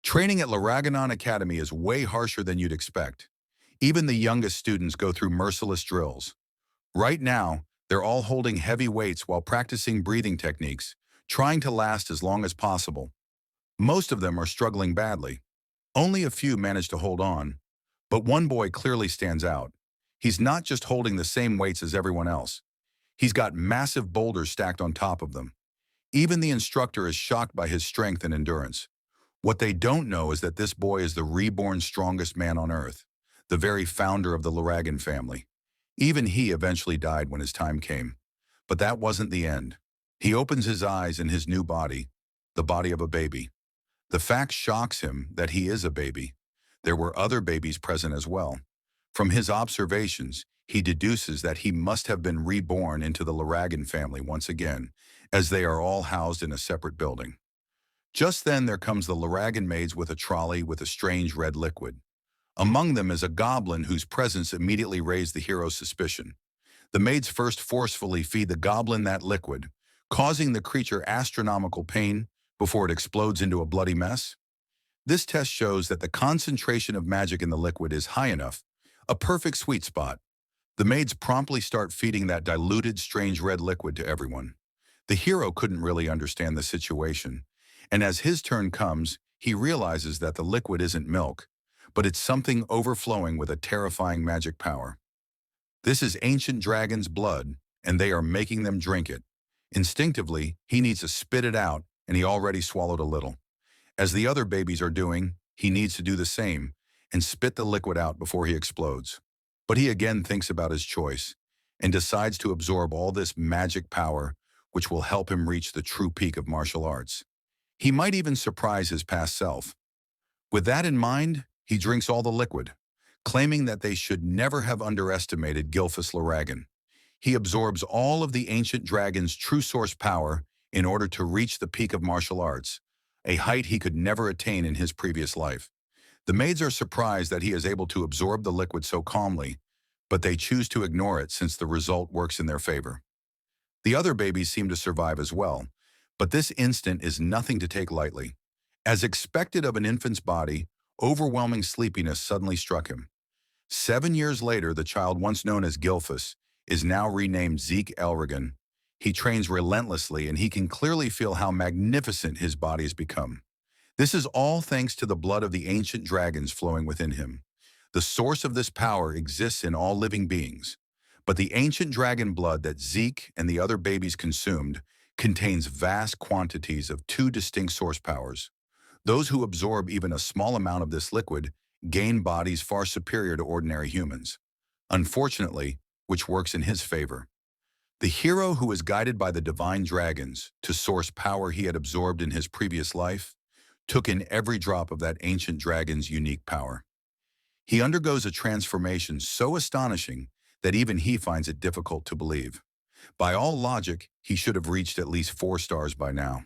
Training at Laraganon Academy is way harsher than you'd expect. Even the youngest students go through merciless drills. Right now, they're all holding heavy weights while practicing breathing techniques, trying to last as long as possible. Most of them are struggling badly. Only a few manage to hold on. But one boy clearly stands out. He's not just holding the same weights as everyone else. He's got massive boulders stacked on top of them. Even the instructor is shocked by his strength and endurance. What they don't know is that this boy is the reborn strongest man on Earth, the very founder of the Laragan family. Even he eventually died when his time came. But that wasn't the end. He opens his eyes in his new body, the body of a baby. The fact shocks him that he is a baby. There were other babies present as well. From his observations, he deduces that he must have been reborn into the Laragan family once again, as they are all housed in a separate building. Just then there comes the Laragan maids with a trolley with a strange red liquid. Among them is a goblin whose presence immediately raised the hero's suspicion. The maids first forcefully feed the goblin that liquid, causing the creature astronomical pain before it explodes into a bloody mess. This test shows that the concentration of magic in the liquid is high enough, a perfect sweet spot. The maids promptly start feeding that diluted, strange red liquid to everyone. The hero couldn't really understand the situation, and as his turn comes, he realizes that the liquid isn't milk, but it's something overflowing with a terrifying magic power. This is ancient dragon's blood, and they are making them drink it. Instinctively, he needs to spit it out, and he already swallowed a little. As the other babies are doing, he needs to do the same and spit the liquid out before he explodes. But he again thinks about his choice and decides to absorb all this magic power, which will help him reach the true peak of martial arts. He might even surprise his past self. With that in mind, he drinks all the liquid, claiming that they should never have underestimated Gilphus Laragan. He absorbs all of the ancient dragon's true source power in order to reach the peak of martial arts, a height he could never attain in his previous life. The maids are surprised that he is able to absorb the liquid so calmly, but they choose to ignore it since the result works in their favor. The other babies seem to survive as well, but this instant is nothing to take lightly. As expected of an infant's body, overwhelming sleepiness suddenly struck him. 7 years later, the child once known as Gilphus is now renamed Zeke Elrigan. He trains relentlessly, and he can clearly feel how magnificent his body has become. This is all thanks to the blood of the ancient dragons flowing within him. The source of this power exists in all living beings, but the ancient dragon blood that Zeke and the other babies consumed contains vast quantities of two distinct source powers. Those who absorb even a small amount of this liquid gain bodies far superior to ordinary humans. Unfortunately, which works in his favor. The hero who is guided by the divine dragons to source power he had absorbed in his previous life took in every drop of that ancient dragon's unique power. He undergoes a transformation so astonishing that even he finds it difficult to believe. By all logic, he should have reached at least 4 stars by now.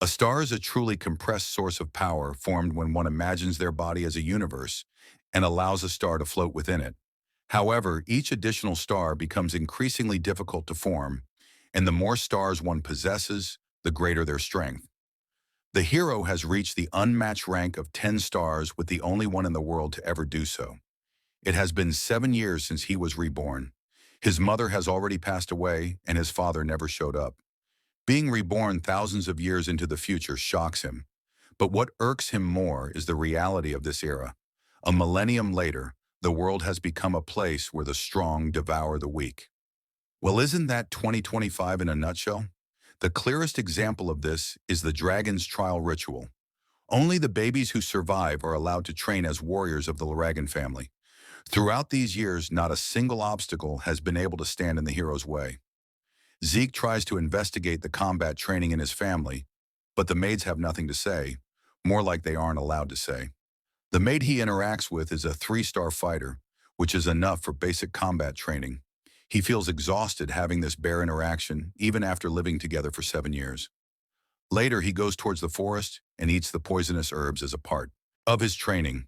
A star is a truly compressed source of power formed when one imagines their body as a universe and allows a star to float within it. However, each additional star becomes increasingly difficult to form, and the more stars one possesses, the greater their strength. The hero has reached the unmatched rank of 10 stars with the only one in the world to ever do so. It has been 7 years since he was reborn. His mother has already passed away, and his father never showed up. Being reborn thousands of years into the future shocks him. But what irks him more is the reality of this era. A millennium later, the world has become a place where the strong devour the weak. Well, isn't that 2025 in a nutshell? The clearest example of this is the dragon's trial ritual. Only the babies who survive are allowed to train as warriors of the Laragan family. Throughout these years, not a single obstacle has been able to stand in the hero's way. Zeke tries to investigate the combat training in his family, but the maids have nothing to say, more like they aren't allowed to say. The maid he interacts with is a 3-star fighter, which is enough for basic combat training. He feels exhausted having this bare interaction, even after living together for 7 years. Later, he goes towards the forest and eats the poisonous herbs as a part of his training.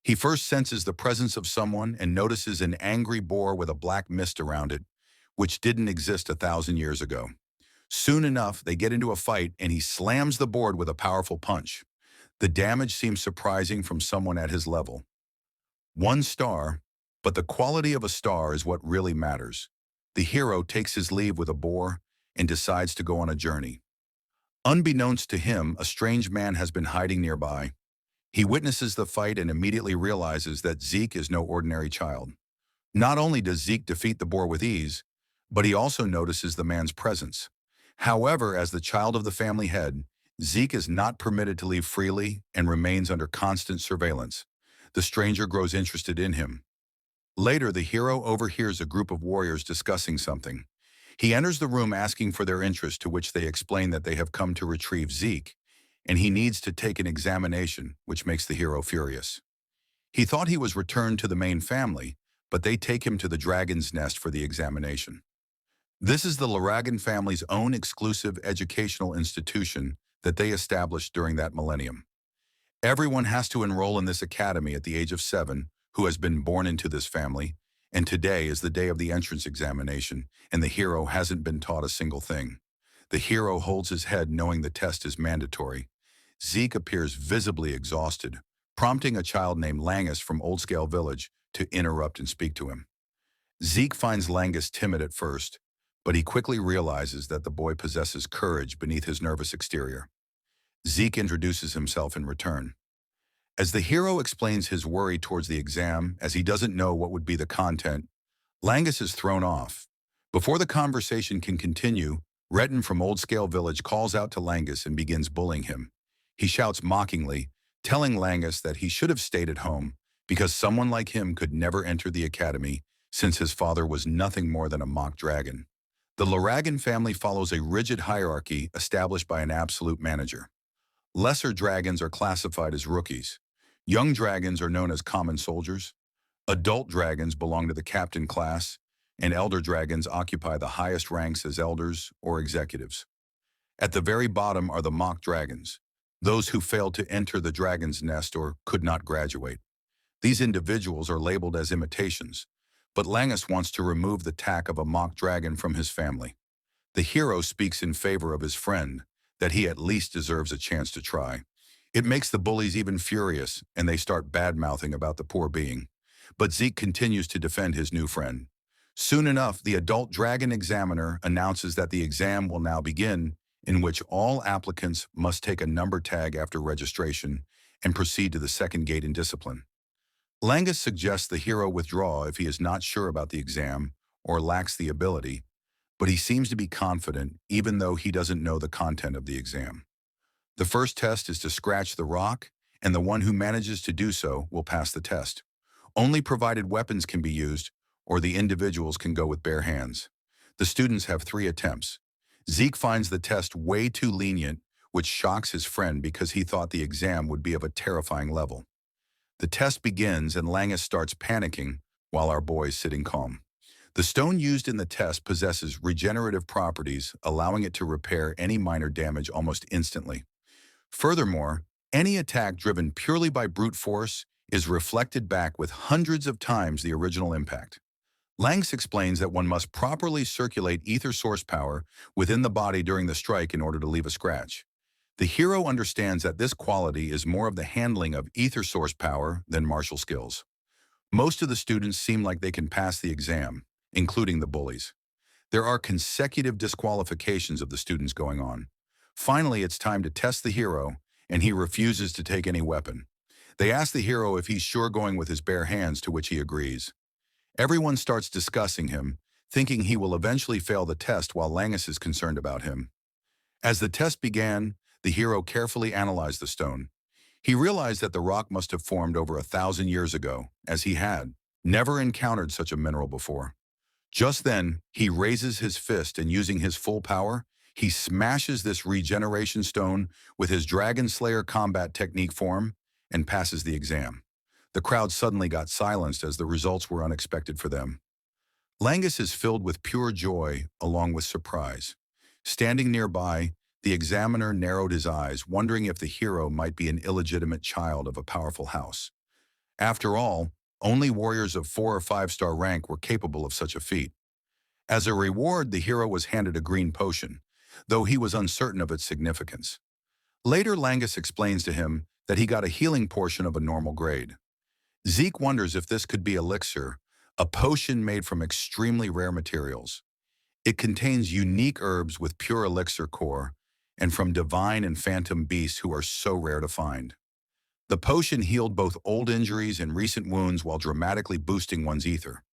He first senses the presence of someone and notices an angry boar with a black mist around it, which didn't exist 1,000 years ago. Soon enough, they get into a fight and he slams the board with a powerful punch. The damage seems surprising from someone at his level. 1 star, but the quality of a star is what really matters. The hero takes his leave with a boar and decides to go on a journey. Unbeknownst to him, a strange man has been hiding nearby. He witnesses the fight and immediately realizes that Zeke is no ordinary child. Not only does Zeke defeat the boar with ease, but he also notices the man's presence. However, as the child of the family head, Zeke is not permitted to leave freely and remains under constant surveillance. The stranger grows interested in him. Later, the hero overhears a group of warriors discussing something. He enters the room asking for their interest, to which they explain that they have come to retrieve Zeke, and he needs to take an examination, which makes the hero furious. He thought he was returned to the main family, but they take him to the dragon's nest for the examination. This is the Laragan family's own exclusive educational institution that they established during that millennium. Everyone has to enroll in this academy at the age of 7 who has been born into this family, and today is the day of the entrance examination, and the hero hasn't been taught a single thing. The hero holds his head knowing the test is mandatory. Zeke appears visibly exhausted, prompting a child named Langus from Old Scale Village to interrupt and speak to him. Zeke finds Langus timid at first, but he quickly realizes that the boy possesses courage beneath his nervous exterior. Zeke introduces himself in return. As the hero explains his worry towards the exam, as he doesn't know what would be the content, Langus is thrown off. Before the conversation can continue, Retin from Old Scale Village calls out to Langus and begins bullying him. He shouts mockingly, telling Langus that he should have stayed at home because someone like him could never enter the academy since his father was nothing more than a mock dragon. The Laragan family follows a rigid hierarchy established by an absolute manager. Lesser dragons are classified as rookies. Young dragons are known as common soldiers. Adult dragons belong to the captain class, and elder dragons occupy the highest ranks as elders or executives. At the very bottom are the mock dragons, those who failed to enter the dragon's nest or could not graduate. These individuals are labeled as imitations, but Langus wants to remove the tack of a mock dragon from his family. The hero speaks in favor of his friend, that he at least deserves a chance to try. It makes the bullies even furious, and they start bad-mouthing about the poor being. But Zeke continues to defend his new friend. Soon enough, the adult dragon examiner announces that the exam will now begin, in which all applicants must take a number tag after registration and proceed to the second gate in discipline. Langus suggests the hero withdraw if he is not sure about the exam or lacks the ability, but he seems to be confident even though he doesn't know the content of the exam. The first test is to scratch the rock, and the one who manages to do so will pass the test. Only provided weapons can be used, or the individuals can go with bare hands. The students have 3 attempts. Zeke finds the test way too lenient, which shocks his friend because he thought the exam would be of a terrifying level. The test begins and Langus starts panicking while our boy is sitting calm. The stone used in the test possesses regenerative properties, allowing it to repair any minor damage almost instantly. Furthermore, any attack driven purely by brute force is reflected back with hundreds of times the original impact. Langus explains that one must properly circulate ether source power within the body during the strike in order to leave a scratch. The hero understands that this quality is more of the handling of ether source power than martial skills. Most of the students seem like they can pass the exam, including the bullies. There are consecutive disqualifications of the students going on. Finally, it's time to test the hero, and he refuses to take any weapon. They ask the hero if he's sure going with his bare hands, to which he agrees. Everyone starts discussing him, thinking he will eventually fail the test while Langus is concerned about him. As the test began, the hero carefully analyzed the stone. He realized that the rock must have formed over 1,000 years ago, as he had never encountered such a mineral before. Just then, he raises his fist and using his full power, he smashes this regeneration stone with his Dragon Slayer combat technique form and passes the exam. The crowd suddenly got silenced as the results were unexpected for them. Langus is filled with pure joy along with surprise. Standing nearby, the examiner narrowed his eyes, wondering if the hero might be an illegitimate child of a powerful house. After all, only warriors of 4 or 5-star rank were capable of such a feat. As a reward, the hero was handed a green potion, though he was uncertain of its significance. Later, Langus explains to him that he got a healing portion of a normal grade. Zeke wonders if this could be elixir, a potion made from extremely rare materials. It contains unique herbs with pure elixir core and from divine and phantom beasts who are so rare to find. The potion healed both old injuries and recent wounds while dramatically boosting one's ether.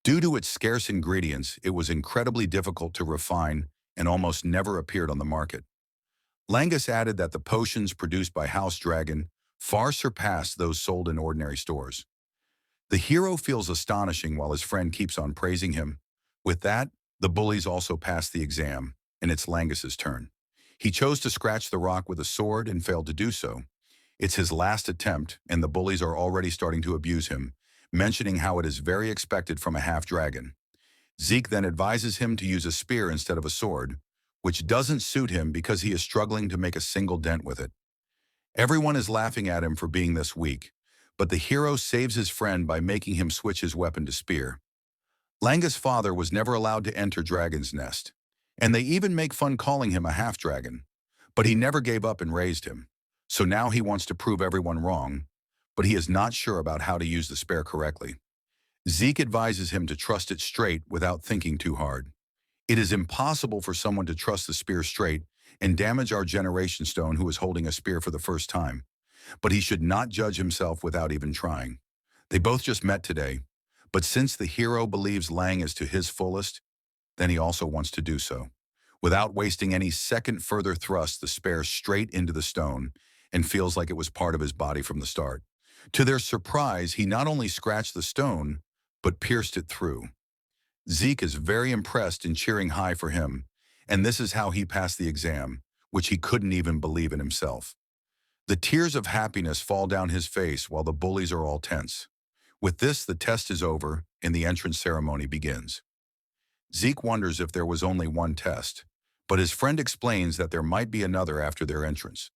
Due to its scarce ingredients, it was incredibly difficult to refine and almost never appeared on the market. Langus added that the potions produced by House Dragon far surpassed those sold in ordinary stores. The hero feels astonishing while his friend keeps on praising him. With that, the bullies also pass the exam, and it's Langus's turn. He chose to scratch the rock with a sword and failed to do so. It's his last attempt, and the bullies are already starting to abuse him, mentioning how it is very expected from a half-dragon. Zeke then advises him to use a spear instead of a sword, which doesn't suit him because he is struggling to make a single dent with it. Everyone is laughing at him for being this weak, but the hero saves his friend by making him switch his weapon to spear. Langa's father was never allowed to enter Dragon's Nest, and they even make fun calling him a half-dragon. But he never gave up and raised him, so now he wants to prove everyone wrong, but he is not sure about how to use the spear correctly. Zeke advises him to trust it straight without thinking too hard. It is impossible for someone to trust the spear straight and damage our Generation Stone who is holding a spear for the first time, but he should not judge himself without even trying. They both just met today, but since the hero believes Lang is to his fullest, then he also wants to do so. Without wasting any second, further thrusts the spear straight into the stone and feels like it was part of his body from the start. To their surprise, he not only scratched the stone, but pierced it through. Zeke is very impressed and cheering high for him, and this is how he passed the exam, which he couldn't even believe in himself. The tears of happiness fall down his face while the bullies are all tense. With this, the test is over and the entrance ceremony begins. Zeke wonders if there was only one test, but his friend explains that there might be another after their entrance.